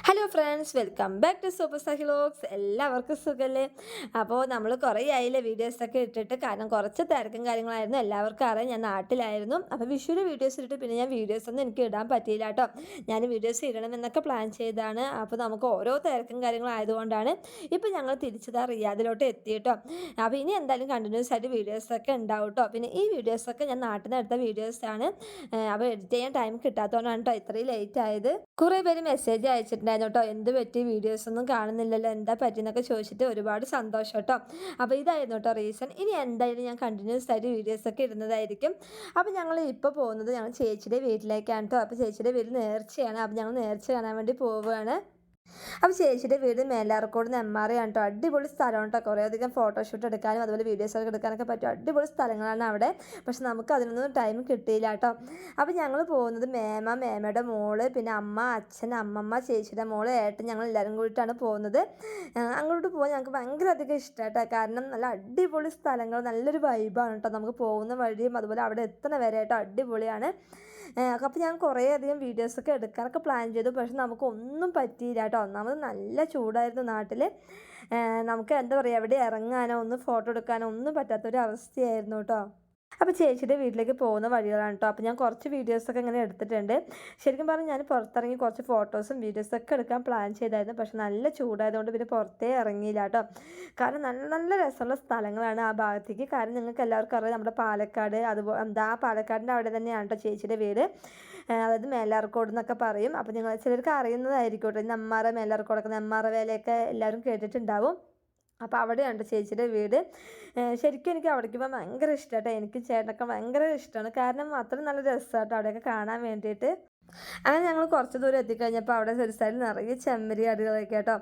Hello friends, welcome back to super star vlogs. എല്ലാവർക്കും സുഖമല്ലേ? അപ്പോൾ നമ്മൾ കുറേ ആയില്ലേ വീഡിയോസൊക്കെ ഇട്ടിട്ട്, കാരണം കുറച്ച് തിരക്കും കാര്യങ്ങളായിരുന്നു. എല്ലാവർക്കും അറിയാം ഞാൻ നാട്ടിലായിരുന്നു. അപ്പോൾ വിഷുവിൻ്റെ വീഡിയോസ് ഇട്ടിട്ട് പിന്നെ ഞാൻ വീഡിയോസൊന്നും എനിക്ക് ഇടാൻ പറ്റിയില്ല കേട്ടോ. ഞാൻ വീഡിയോസ് ഇടണമെന്നൊക്കെ പ്ലാൻ ചെയ്താണ്. അപ്പോൾ നമുക്ക് ഓരോ തിരക്കും കാര്യങ്ങളായതുകൊണ്ടാണ് ഇപ്പോൾ ഞങ്ങൾ തിരിച്ചതാ റിയാദിലോട്ട് എത്തി കേട്ടോ. അപ്പോൾ ഇനി എന്തായാലും കണ്ടിന്യൂസ് ആയിട്ട് വീഡിയോസൊക്കെ ഉണ്ടാവും കേട്ടോ. പിന്നെ ഈ വീഡിയോസൊക്കെ ഞാൻ നാട്ടിൽ നിന്ന് എടുത്ത വീഡിയോസാണ്. അപ്പോൾ എഡിറ്റ് ചെയ്യാൻ ടൈം കിട്ടാത്തതുകൊണ്ടാണ് കേട്ടോ ഇത്രയും ലേറ്റ് ആയത്. കുറേ പേര് മെസ്സേജ് അയച്ചിട്ടുണ്ടായിരുന്നു കേട്ടോ, എന്ത് പറ്റി വീഡിയോസൊന്നും കാണുന്നില്ലല്ലോ, എന്താ പറ്റിയെന്നൊക്കെ ചോദിച്ചിട്ട് ഒരുപാട് സന്തോഷം കേട്ടോ. അപ്പോൾ ഇതായിരുന്നു കേട്ടോ റീസൺ. ഇനി എന്തായാലും ഞാൻ കണ്ടിന്യൂസ് ആയിട്ട് വീഡിയോസൊക്കെ ഇടുന്നതായിരിക്കും. അപ്പോൾ ഞങ്ങൾ ഇപ്പോൾ പോകുന്നത് ഞങ്ങൾ ചേച്ചിയുടെ വീട്ടിലേക്കാണ് കേട്ടോ. അപ്പോൾ ചേച്ചിയുടെ വീട്ടിൽ നേർച്ചയാണ്. അപ്പോൾ ഞങ്ങൾ നേർച്ച കാണാൻ വേണ്ടി പോവുകയാണ്. അപ്പോൾ ചേച്ചിയുടെ വീട് മേലാർക്കോട് നെമ്മാറയാണ് കേട്ടോ. അടിപൊളി സ്ഥലമാണ് കേട്ടോ. കുറേയധികം ഫോട്ടോഷൂട്ട് എടുക്കാനും അതുപോലെ വീഡിയോസൊക്കെ എടുക്കാനൊക്കെ പറ്റും. അടിപൊളി സ്ഥലങ്ങളാണ് അവിടെ. പക്ഷെ നമുക്ക് അതിനൊന്നും ടൈം കിട്ടിയില്ല കേട്ടോ. അപ്പോൾ ഞങ്ങൾ പോകുന്നത് മേമയുടെ മോള്, പിന്നെ അമ്മ, അച്ഛൻ, അമ്മമ്മ, ചേച്ചിയുടെ മോള്, ഏട്ടൻ, ഞങ്ങൾ എല്ലാവരും കൂടിയിട്ടാണ് പോകുന്നത്. അങ്ങോട്ട് പോകാൻ ഞങ്ങൾക്ക് ഭയങ്കര അധികം ഇഷ്ടമായിട്ടോ. കാരണം നല്ല അടിപൊളി സ്ഥലങ്ങൾ, നല്ലൊരു വൈബാണ് കേട്ടോ. നമുക്ക് പോകുന്ന വഴിയും അതുപോലെ അവിടെ എത്തണ വരെ കേട്ടോ അടിപൊളിയാണ്. അപ്പോൾ ഞാൻ കുറേയധികം വീഡിയോസൊക്കെ എടുക്കാനൊക്കെ പ്ലാൻ ചെയ്തു. പക്ഷെ നമുക്കൊന്നും പറ്റിയില്ല കേട്ടോ. ഒന്നാമത് നല്ല ചൂടായിരുന്നു നാട്ടിൽ. നമുക്ക് എന്താ പറയുക, എവിടെ ഇറങ്ങാനോ ഒന്ന് ഫോട്ടോ എടുക്കാനോ ഒന്നും പറ്റാത്തൊരു അവസ്ഥയായിരുന്നു കേട്ടോ. അപ്പോൾ ചേച്ചിയുടെ വീട്ടിലേക്ക് പോകുന്ന വഴികളാണ് കേട്ടോ. അപ്പോൾ ഞാൻ കുറച്ച് വീഡിയോസൊക്കെ ഇങ്ങനെ എടുത്തിട്ടുണ്ട്. ശരിക്കും പറഞ്ഞാൽ ഞാൻ പുറത്തിറങ്ങി കുറച്ച് ഫോട്ടോസും വീഡിയോസൊക്കെ എടുക്കാൻ പ്ലാൻ ചെയ്തായിരുന്നു. പക്ഷെ നല്ല ചൂടായതുകൊണ്ട് പിന്നെ പുറത്തേ ഇറങ്ങിയില്ല കേട്ടോ. കാരണം നല്ല നല്ല രസമുള്ള സ്ഥലങ്ങളാണ് ആ ഭാഗത്തേക്ക്. കാരണം നിങ്ങൾക്ക് എല്ലാവർക്കും അറിയാം, നമ്മുടെ പാലക്കാട്, അതുപോലെ ആ പാലക്കാടിൻ്റെ അവിടെ തന്നെയാണ് കേട്ടോ ചേച്ചിയുടെ വീട്. അതായത് മേലാർക്കോട് എന്നൊക്കെ പറയും. അപ്പോൾ നിങ്ങൾ ചിലർക്ക് അറിയുന്നതായിരിക്കും കേട്ടോ. നെമ്മാറ മേലാർക്കോടൊക്കെ, നെമ്മാറ വേലയൊക്കെ എല്ലാവരും കേട്ടിട്ടുണ്ടാവും. അപ്പോൾ അവിടെയുണ്ട് ചേച്ചിയുടെ വീട്. ശരിക്കും എനിക്ക് അവിടേക്ക് പോകാൻ ഭയങ്കര ഇഷ്ടമാട്ടോ. എനിക്ക് ചേട്ടനൊക്കെ ഭയങ്കര ഇഷ്ടമാണ്. കാരണം അത്രയും നല്ല രസമാട്ടോ അവിടെയൊക്കെ കാണാൻ വേണ്ടിയിട്ട്. അങ്ങനെ ഞങ്ങൾ കുറച്ച് ദൂരം എത്തിക്കഴിഞ്ഞപ്പോൾ അവിടെ ഒരു സൈഡിൽ നിറയെ ചെമ്മരി അടികളൊക്കെ കേട്ടോ.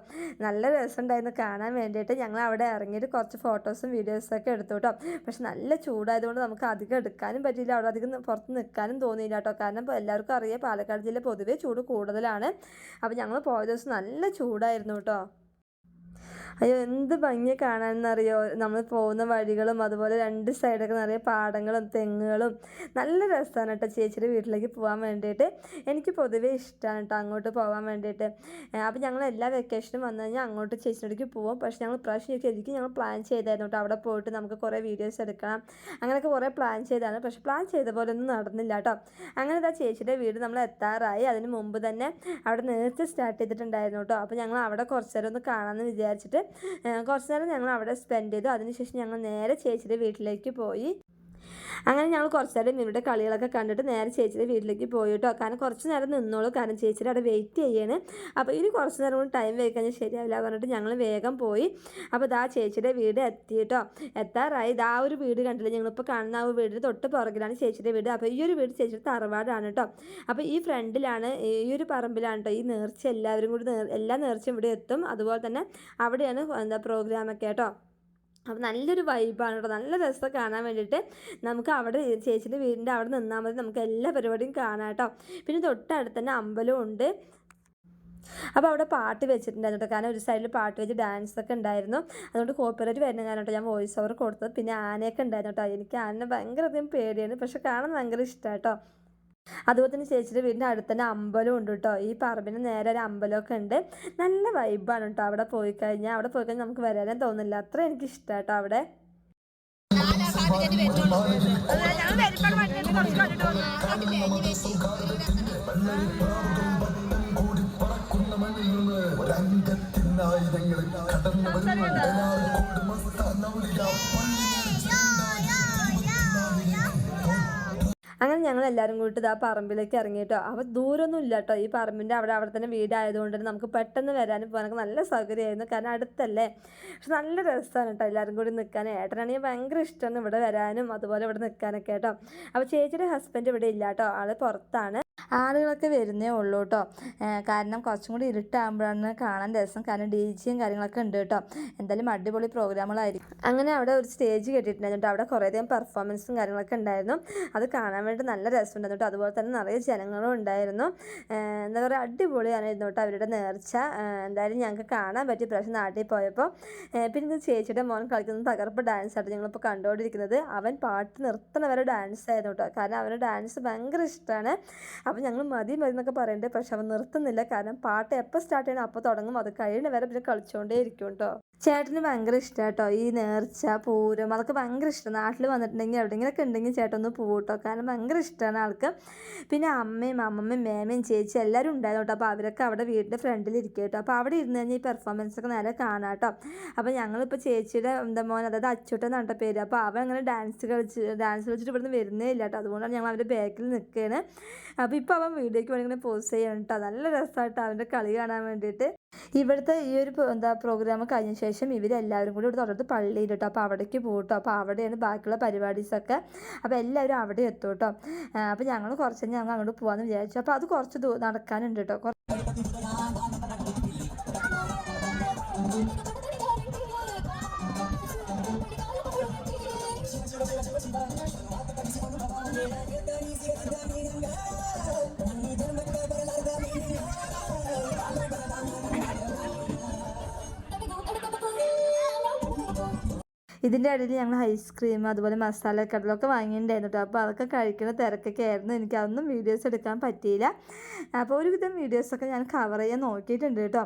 നല്ല രസമുണ്ടായിരുന്നു കാണാൻ വേണ്ടിയിട്ട്. ഞങ്ങൾ അവിടെ ഇറങ്ങിയിട്ട് കുറച്ച് ഫോട്ടോസും വീഡിയോസൊക്കെ എടുത്തു കേട്ടോ. പക്ഷെ നല്ല ചൂടായതുകൊണ്ട് നമുക്ക് അധികം എടുക്കാനും പറ്റിയില്ല. അവിടെ അധികം പുറത്ത് നിൽക്കാനും തോന്നിയില്ല കേട്ടോ. കാരണം ഇപ്പോൾ എല്ലാവർക്കും അറിയാം, പാലക്കാട് ജില്ല പൊതുവേ ചൂട് കൂടുതലാണ്. അപ്പോൾ ഞങ്ങൾ പോയ ദിവസം നല്ല ചൂടായിരുന്നു കേട്ടോ. അയ്യോ, എന്ത് ഭംഗി കാണാനെന്നറിയോ. നമ്മൾ പോകുന്ന വഴികളും അതുപോലെ രണ്ട് സൈഡൊക്കെ നിറയെ പാടങ്ങളും തെങ്ങുകളും. നല്ല രസമാണ് കേട്ടോ ചേച്ചിയുടെ വീട്ടിലേക്ക് പോകാൻ വേണ്ടിയിട്ട്. എനിക്ക് പൊതുവേ ഇഷ്ടമാണ് കേട്ടോ അങ്ങോട്ട് പോകാൻ വേണ്ടിയിട്ട്. അപ്പോൾ ഞങ്ങൾ എല്ലാ വെക്കേഷനും വന്നു കഴിഞ്ഞാൽ അങ്ങോട്ട് ചേച്ചിയുടെ പോകും. പക്ഷേ ഞങ്ങൾ പ്രാവശ്യം ശരിക്കും ഞങ്ങൾ പ്ലാൻ ചെയ്തായിരുന്നു കേട്ടോ. അവിടെ പോയിട്ട് നമുക്ക് കുറേ വീഡിയോസ് എടുക്കണം, അങ്ങനെയൊക്കെ കുറേ പ്ലാൻ ചെയ്താണ്. പക്ഷെ പ്ലാൻ ചെയ്ത പോലെ ഒന്നും നടന്നില്ല കേട്ടോ. അങ്ങനെ ഇതാ ചേച്ചിയുടെ വീട് നമ്മൾ എത്താറായി. അതിന് മുമ്പ് തന്നെ അവിടെ നേരത്തെ സ്റ്റാർട്ട് ചെയ്തിട്ടുണ്ടായിരുന്നു കേട്ടോ. അപ്പോൾ ഞങ്ങൾ അവിടെ കുറച്ച് നേരം ഒന്ന് കാണാമെന്ന് വിചാരിച്ചിട്ട് കുറച്ച് നേരം ഞങ്ങൾ അവിടെ സ്പെൻഡ് ചെയ്തു. അതിനുശേഷം ഞങ്ങൾ നേരെ ചേച്ചിയുടെ വീട്ടിലേക്ക് പോയി. അങ്ങനെ ഞങ്ങൾ കുറച്ച് നേരം ഇവിടെ കളികളൊക്കെ കണ്ടിട്ട് നേരെ ചേച്ചിയുടെ വീട്ടിലേക്ക് പോയി കേട്ടോ. കാരണം കുറച്ച് നേരം നിന്നോളൂ, കാരണം ചേച്ചിയുടെ അവിടെ വെയിറ്റ് ചെയ്യാണ്. അപ്പോൾ ഇനി കുറച്ച് നേരം കൂടി ടൈം വെയിറ്റ് കഴിഞ്ഞാൽ ശരിയാവില്ല പറഞ്ഞിട്ട് ഞങ്ങൾ വേഗം പോയി. അപ്പോൾ ഇതാ ചേച്ചിയുടെ വീട് എത്തി കേട്ടോ. എത്താറായി. ഇതാ ഒരു വീട് കണ്ടില്ല, ഞങ്ങളിപ്പോൾ കാണുന്ന ആ വീടിന് തൊട്ട് പുറകിലാണ് ചേച്ചിയുടെ വീട്. അപ്പോൾ ഈ ഒരു വീട് ചേച്ചിയുടെ തറവാടാണ് കേട്ടോ. അപ്പോൾ ഈ ഫ്രണ്ടിലാണ്, ഈ ഒരു പറമ്പിലാണ് കേട്ടോ ഈ നേർച്ച. എല്ലാവരും കൂടി എല്ലാ നേർച്ചയും ഇവിടെ എത്തും. അതുപോലെ തന്നെ അവിടെയാണ് പ്രോഗ്രാമൊക്കെ കേട്ടോ. അപ്പോൾ നല്ലൊരു വൈബാണ് കേട്ടോ. നല്ല രസം കാണാൻ വേണ്ടിയിട്ട്. നമുക്ക് അവിടെ ചേച്ചിയുടെ വീടിൻ്റെ അവിടെ നിന്നാൽ മതി, നമുക്ക് എല്ലാ പരിപാടിയും കാണാം കേട്ടോ. പിന്നെ തൊട്ടടുത്ത് തന്നെ അമ്പലവും ഉണ്ട്. അപ്പോൾ അവിടെ പാട്ട് വെച്ചിട്ടുണ്ടായിരുന്നു കേട്ടോ. കാരണം ഒരു സൈഡിൽ പാട്ട് വെച്ച് ഡാൻസൊക്കെ ഉണ്ടായിരുന്നു. അതുകൊണ്ട് കോപ്പിറൈറ്റ് വരുന്ന കാരണം കേട്ടോ ഞാൻ വോയിസ് ഓവർ കൊടുത്തത്. പിന്നെ ആനയൊക്കെ ഉണ്ടായിരുന്നു കേട്ടോ. എനിക്ക് ആനനെ ഭയങ്കര അധികം പേടിയാണ്, പക്ഷെ കാണാൻ ഭയങ്കര ഇഷ്ടമാണ് കേട്ടോ. അതുപോലെ തന്നെ ചേച്ചിയുടെ വീടിൻ്റെ അടുത്ത് തന്നെ അമ്പലം ഉണ്ട് കേട്ടോ. ഈ പറമ്പിന് നേരെ ഒരു അമ്പലമൊക്കെ ഉണ്ട്. നല്ല വൈബാണ് കേട്ടോ. അവിടെ പോയി കഴിഞ്ഞാൽ നമുക്ക് വരാനേ തോന്നില്ല, അത്ര എനിക്ക് ഇഷ്ടമാണ് കേട്ടോ അവിടെ. അങ്ങനെ ഞങ്ങൾ എല്ലാവരും കൂടിയിട്ട് ആ പറമ്പിലേക്ക് ഇറങ്ങി കേട്ടോ. അപ്പോൾ ദൂരമൊന്നും ഇല്ല കേട്ടോ. ഈ പറമ്പിൻ്റെ അവിടെ തന്നെ വീടായതുകൊണ്ട് തന്നെ നമുക്ക് പെട്ടെന്ന് വരാനും പോകാനൊക്കെ നല്ല സൗകര്യമായിരുന്നു. കാരണം അടുത്തല്ലേ. പക്ഷെ നല്ല രസമാണ് കേട്ടോ എല്ലാവരും കൂടി നിൽക്കാൻ. ഏട്ടനാണെങ്കിൽ ഭയങ്കര ഇഷ്ടമാണ് ഇവിടെ വരാനും അതുപോലെ ഇവിടെ നിൽക്കാനൊക്കെ കേട്ടോ. അപ്പോൾ ചേച്ചിയുടെ ഹസ്ബൻഡ് ഇവിടെ ഇല്ല കേട്ടോ, ആൾ പുറത്താണ്. ആളുകളൊക്കെ വരുന്നേ ഉള്ളൂ കേട്ടോ. കാരണം കുറച്ചും കൂടി ഇരുട്ടാകുമ്പോഴാണ് കാണാൻ രസം. കാരണം DJയും കാര്യങ്ങളൊക്കെ ഉണ്ട് കേട്ടോ. എന്തായാലും അടിപൊളി പ്രോഗ്രാമുകളായിരിക്കും. അങ്ങനെ അവിടെ ഒരു സ്റ്റേജ് കെട്ടിയിട്ടുണ്ടായിരുന്നു കേട്ടോ. അവിടെ കുറേയധികം പെർഫോമൻസും കാര്യങ്ങളൊക്കെ ഉണ്ടായിരുന്നു. അത് കാണാൻ വേണ്ടി നല്ല രസമുണ്ടായിരുന്നു കേട്ടോ. അതുപോലെ തന്നെ നിറയെ ജനങ്ങളും ഉണ്ടായിരുന്നു. എന്താ പറയുക, അടിപൊളിയായിരുന്നു കേട്ടോ അവരുടെ നേർച്ച. എന്തായാലും ഞങ്ങൾക്ക് കാണാൻ പറ്റി പ്രാവശ്യം നാട്ടിൽ പോയപ്പോൾ. പിന്നെ ചേച്ചിയുടെ മോൻ കളിക്കുന്ന തകർപ്പ് ഡാൻസ് ആയിട്ട് ഞങ്ങളിപ്പോൾ കണ്ടുകൊണ്ടിരിക്കുന്നത്. അവൻ പാട്ട് നിർത്തണ വരെ ഡാൻസ് ആയിരുന്നു കേട്ടോ. കാരണം അവന് ഡാൻസ് ഭയങ്കര ഇഷ്ടമാണ്. അപ്പോൾ ഞങ്ങൾ മതി മതി എന്നൊക്കെ പറയുന്നുണ്ട്. പക്ഷെ അവൻ നിർത്തുന്നില്ല. കാരണം പാട്ട് എപ്പോൾ സ്റ്റാർട്ട് ചെയ്യണം അപ്പോൾ തുടങ്ങും. അത് കഴിയുന്ന വരെ പിന്നെ കളിച്ചുകൊണ്ടേ ഇരിക്കും കേട്ടോ. ചേട്ടന് ഭയങ്കര ഇഷ്ടമാണ് കേട്ടോ ഈ നേർച്ച, പൂരം, അതൊക്കെ ഭയങ്കര ഇഷ്ടമാണ്. നാട്ടിൽ വന്നിട്ടുണ്ടെങ്കിൽ എവിടെയെങ്കിലുമൊക്കെ ഉണ്ടെങ്കിൽ ചേട്ടൻ ഒന്ന് പോകും കേട്ടോ. കാരണം ഭയങ്കര ഇഷ്ടമാണ് ആൾക്ക്. പിന്നെ അമ്മയും അമ്മമ്മയും മേമയും ചേച്ചി എല്ലാവരും ഉണ്ടായിരുന്നു കേട്ടോ. അപ്പോൾ അവരൊക്കെ അവിടെ വീടിൻ്റെ ഫ്രണ്ടിൽ ഇരിക്കും കേട്ടോ. അപ്പോൾ അവിടെ ഇരുന്ന് കഴിഞ്ഞാൽ ഈ പെർഫോമൻസ് ഒക്കെ നേരെ കാണാം കേട്ടോ. അപ്പോൾ ഞങ്ങളിപ്പോൾ ചേച്ചിയുടെ മോൻ, അതായത് അച്ചൂട്ടൻ എന്ന് പറഞ്ഞ പേര്, അപ്പോൾ അവൻ അങ്ങനെ ഡാൻസ് കളിച്ചിട്ട് ഇവിടുന്ന് വരുന്നേ ഇല്ല കേട്ടോ. അതുകൊണ്ടാണ് ഞങ്ങൾ അവൻ്റെ ബാക്കിൽ നിൽക്കുകയാണ്. അപ്പോൾ ഇപ്പോൾ അവൻ വീഡിയോയ്ക്ക് വേണ്ടി ഇങ്ങനെ പോസ്റ്റ് ചെയ്യണം കേട്ടോ. നല്ല രസമായിട്ടോ അവൻ്റെ കളി കാണാൻ വേണ്ടിയിട്ട്. ഇവിടുത്തെ ഈ ഒരു പ്രോഗ്രാം കഴിഞ്ഞ ശേഷം ഇവരെല്ലാവരും കൂടി ഇവിടെ തൊട്ടടുത്ത് പള്ളിയിൽ കേട്ടോ. അപ്പോൾ അവിടേക്ക് പോകും. അപ്പോൾ അവിടെയാണ് ബാക്കിയുള്ള പരിപാടീസൊക്കെ. അപ്പോൾ എല്ലാവരും അവിടെ എത്തും കേട്ടോ. അപ്പോൾ ഞങ്ങൾ കുറച്ച് കഴിഞ്ഞ് ഞങ്ങൾ അങ്ങോട്ട് പോകാമെന്ന് വിചാരിച്ചു. അപ്പോൾ അത് കുറച്ച് നടക്കാനുണ്ട് കേട്ടോ. ഇതിൻ്റെ ഇടയിൽ ഞങ്ങൾ ഐസ്ക്രീം അതുപോലെ മസാല കടലൊക്കെ വാങ്ങിയിട്ടുണ്ടായിരുന്നു കേട്ടോ. അപ്പോൾ അതൊക്കെ കഴിക്കുന്ന തിരക്കൊക്കെ ആയിരുന്നു. എനിക്ക് അതൊന്നും വീഡിയോസ് എടുക്കാൻ പറ്റിയില്ല. അപ്പോൾ ഒരുവിധം വീഡിയോസൊക്കെ ഞാൻ കവർ ചെയ്യാൻ നോക്കിയിട്ടുണ്ട് കേട്ടോ.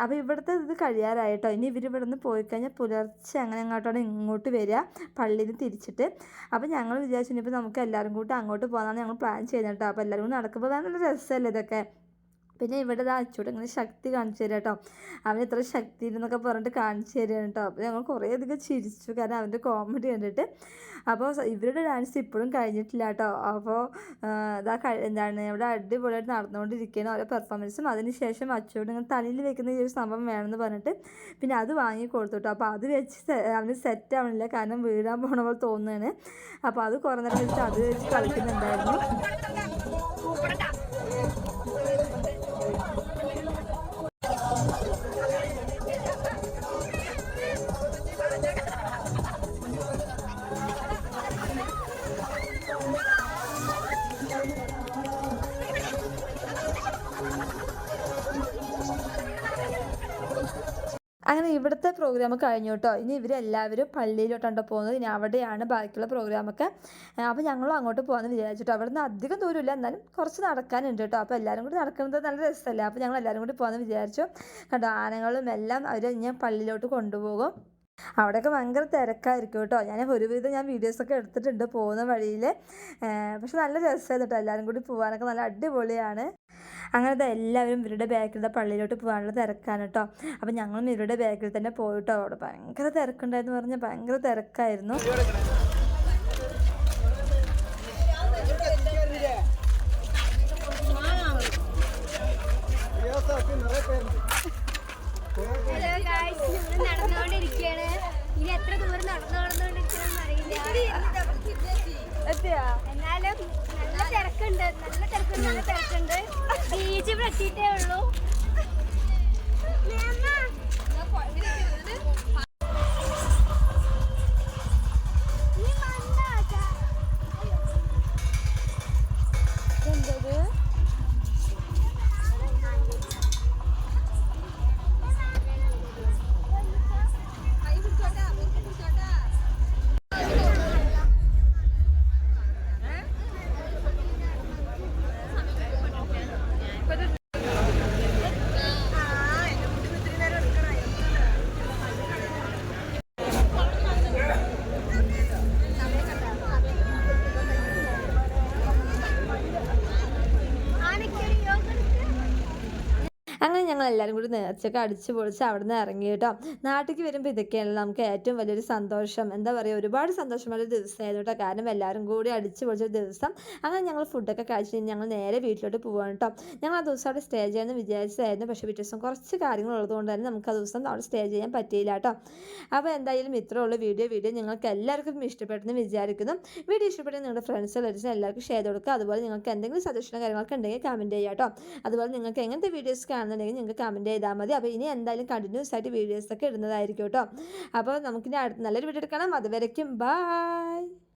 അപ്പോൾ ഇവിടുത്തെ ഇത് കഴിയാറായിട്ടോ. ഇനി ഇവർ നിന്ന് പോയി കഴിഞ്ഞാൽ പുലർച്ചെ അങ്ങനെ അങ്ങോട്ടാണ് ഇങ്ങോട്ട് വരിക, പള്ളിയിൽ നിന്ന് തിരിച്ചിട്ട്. അപ്പോൾ ഞങ്ങൾ വിചാരിച്ചു ഇനിയിപ്പോൾ നമുക്ക് എല്ലാവരും കൂട്ടി അങ്ങോട്ട് പോകാനാണ് ഞങ്ങൾ പ്ലാൻ ചെയ്യുന്നത് കേട്ടോ. അപ്പോൾ എല്ലാവരും കൂടി നടക്കുമ്പോൾ നല്ല രസമല്ലേ ഇതൊക്കെ. പിന്നെ ഇവിടെ അച്ചൂടെ ഇങ്ങനെ ശക്തി കാണിച്ചു തരാം കേട്ടോ. അവന് ഇത്ര ശക്തി എന്നൊക്കെ പറഞ്ഞിട്ട് കാണിച്ചു തരികയാണ് കേട്ടോ. അപ്പോൾ ഞങ്ങൾ കുറേ അധികം ചിരിച്ചു, കാരണം അവൻ്റെ കോമഡി കണ്ടിട്ട്. അപ്പോൾ ഇവരുടെ ഡാൻസ് ഇപ്പോഴും കഴിഞ്ഞിട്ടില്ല കേട്ടോ. അപ്പോൾ എന്താണ് ഇവിടെ അടിപൊളിയായിട്ട് നടന്നുകൊണ്ടിരിക്കുകയാണ് ഓരോ പെർഫോമൻസും. അതിനുശേഷം അച്ചൂടെ ഇങ്ങനെ തലയിൽ വെക്കുന്ന ഈ ഒരു സംഭവം വേണമെന്ന് പറഞ്ഞിട്ട് പിന്നെ അത് വാങ്ങി കൊടുത്തു കേട്ടോ. അപ്പോൾ അത് വെച്ച് അവന് സെറ്റ് ആവണില്ല, കാരണം വീഴാൻ പോണ പോലെ തോന്നുകയാണ്. അപ്പോൾ അത് കുറേ നേരം വെച്ചിട്ട് അത് വെച്ച് കളിക്കുന്നുണ്ടായിരുന്നു. അങ്ങനെ ഇവിടുത്തെ പ്രോഗ്രാം കഴിഞ്ഞു കേട്ടോ. ഇനി ഇവരെല്ലാവരും പള്ളിയിലോട്ടാണ് പോകുന്നത്. ഇനി അവിടെയാണ് ബാക്കിയുള്ള പ്രോഗ്രാമൊക്കെ. അപ്പോൾ ഞങ്ങളും അങ്ങോട്ട് പോകാമെന്ന് വിചാരിച്ചിട്ടോ. അവിടെ നിന്ന് അധികം ദൂരമില്ല, എന്നാലും കുറച്ച് നടക്കാനുണ്ട് കേട്ടോ. അപ്പോൾ എല്ലാവരും കൂടി നടക്കുന്നത് നല്ല രസമല്ലേ. അപ്പോൾ ഞങ്ങൾ എല്ലാവരും കൂടി പോകാമെന്ന് വിചാരിച്ചു കേട്ടോ. ആനകളും എല്ലാം അവർ ഞാൻ പള്ളിയിലോട്ട് കൊണ്ടുപോകും. അവിടെയൊക്കെ ഭയങ്കര തിരക്കായിരിക്കും കേട്ടോ. ഒരുവിധം വീഡിയോസൊക്കെ എടുത്തിട്ടുണ്ട് പോകുന്ന വഴിയിൽ. പക്ഷെ നല്ല രസമായിരുന്നു കേട്ടോ. എല്ലാവരും കൂടി പോകാനൊക്കെ നല്ല അടിപൊളിയാണ്. അങ്ങനത്തെ എല്ലാവരും ഇവരുടെ ബാക്കിലത്തെ പള്ളിയിലോട്ട് പോകാനുള്ള തിരക്കാണ് കേട്ടോ. അപ്പം ഞങ്ങളും ഇവരുടെ ബാക്കിൽ തന്നെ പോയിട്ടോ. അവിടെ ഭയങ്കര തിരക്കുണ്ടായെന്ന് പറഞ്ഞാൽ ഭയങ്കര തിരക്കായിരുന്നു. നടന്നുകൊണ്ടിരിക്കുകയാണ്. ഇനി എത്ര ദൂരം നടന്നുകൊണ്ടിരിക്കണമെന്ന് അറിയില്ല. എന്നാലും നല്ല തിരക്കുണ്ട്. ബീച്ച് ഇവിടെ എത്തിയിട്ടേ ഉള്ളൂ. അങ്ങനെ ഞങ്ങൾ എല്ലാവരും കൂടി നേർച്ചയൊക്കെ അടിച്ച് പൊളിച്ച് അവിടെ നിന്ന് ഇറങ്ങി കേട്ടോ. നാട്ടിലേക്ക് വരുമ്പോൾ ഇതൊക്കെയാണല്ലോ നമുക്ക് ഏറ്റവും വലിയൊരു സന്തോഷം. എന്താ പറയുക, ഒരുപാട് സന്തോഷമുള്ള ദിവസമായിരുന്നു കേട്ടോ. കാരണം എല്ലാവരും കൂടി അടിച്ച് പൊളിച്ചൊരു ദിവസം. അങ്ങനെ ഞങ്ങൾ ഫുഡൊക്കെ കഴിച്ച് ഞങ്ങൾ നേരെ വീട്ടിലോട്ട് പോവാണ് കേട്ടോ. ഞങ്ങൾ ആ ദിവസം അവിടെ സ്റ്റേ ചെയ്യാമെന്ന് വിചാരിച്ചതായിരുന്നു. പക്ഷേ പിറ്റേ ദിവസം കുറച്ച് കാര്യങ്ങളുള്ളത് കൊണ്ട് തന്നെ നമുക്ക് ആ ദിവസം അവിടെ സ്റ്റേ ചെയ്യാൻ പറ്റിയില്ല കേട്ടോ. അപ്പോൾ എന്തായാലും ഇത്രേ ഉള്ളൂ വീഡിയോ നിങ്ങൾക്ക് എല്ലാവർക്കും ഇഷ്ടപ്പെട്ടെന്ന് വിചാരിക്കുന്നു. വീഡിയോ ഇഷ്ടപ്പെട്ടെങ്കിൽ നിങ്ങളുടെ ഫ്രണ്ട്സ് എല്ലാവർക്കും ഷെയർ കൊടുക്കുക. അതുപോലെ നിങ്ങൾക്ക് എന്തെങ്കിലും സജഷനോ കാര്യങ്ങളൊക്കെ ഉണ്ടെങ്കിൽ കമൻറ്റ് ചെയ്യുക കേട്ടോ. അതുപോലെ നിങ്ങൾക്ക് എങ്ങനത്തെ വീഡിയോസ് കാണുന്നുണ്ടെങ്കിൽ നിങ്ങൾക്ക് കമൻറ്റ് ചെയ്താൽ മതി. അപ്പോൾ ഇനി എന്തായാലും കണ്ടിന്യൂസ് ആയിട്ട് വീഡിയോസൊക്കെ ഇടുന്നതായിരിക്കും കേട്ടോ. അപ്പോൾ നമുക്കിനി നല്ലൊരു വീഡിയോ എടുക്കണം. അതുവരയ്ക്കും ബൈ.